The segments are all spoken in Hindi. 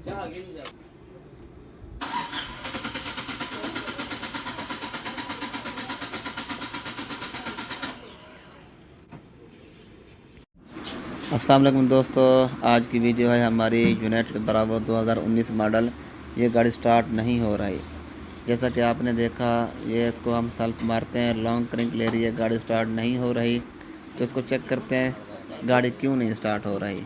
अस्सलाम वालेकुम दोस्तों, आज की वीडियो है हमारी यूनाइटेड ब्रावो 2019 मॉडल। ये गाड़ी स्टार्ट नहीं हो रही। जैसा कि आपने देखा, ये इसको हम सेल्फ मारते हैं, लॉन्ग करने के ले रही है, गाड़ी स्टार्ट नहीं हो रही। तो इसको चेक करते हैं गाड़ी क्यों नहीं स्टार्ट हो रही।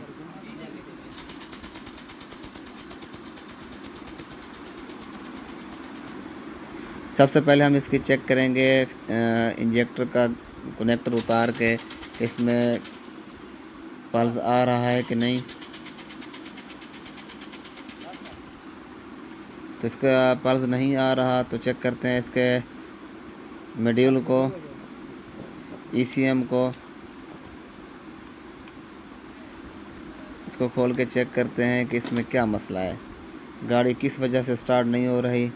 सबसे पहले हम इसकी चेक करेंगे इंजेक्टर का कनेक्टर उतार के, इसमें पल्स आ रहा है कि नहीं। तो इसका पल्स नहीं आ रहा तो चेक करते हैं इसके मॉड्यूल को, ईसीएम को। इसको खोल के चेक करते हैं कि इसमें क्या मसला है, गाड़ी किस वजह से स्टार्ट नहीं हो रही।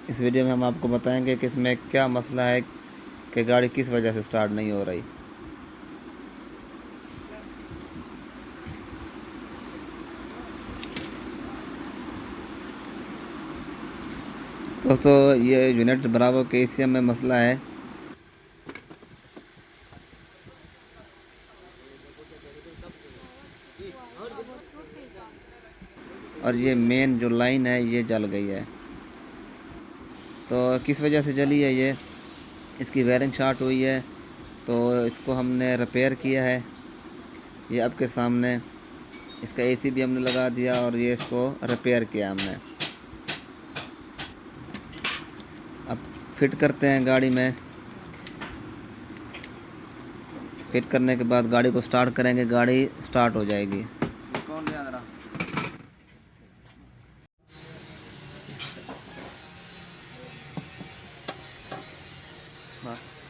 इस वीडियो में हम आपको बताएंगे कि इसमें क्या मसला है कि गाड़ी किस वजह से स्टार्ट नहीं हो रही। दोस्तों, ये यूनिट ब्रावो के ईसीएम में मसला है। और ये मेन जो लाइन है ये जल गई है। तो किस वजह से जली है ये, इसकी वायरिंग शॉर्ट हुई है। तो इसको हमने रिपेयर किया है, ये आपके सामने। इसका एसी भी हमने लगा दिया और ये इसको रिपेयर किया हमने। अब फिट करते हैं गाड़ी में। फिट करने के बाद गाड़ी को स्टार्ट करेंगे, गाड़ी स्टार्ट हो जाएगी। कौन ले आ रहा? बस।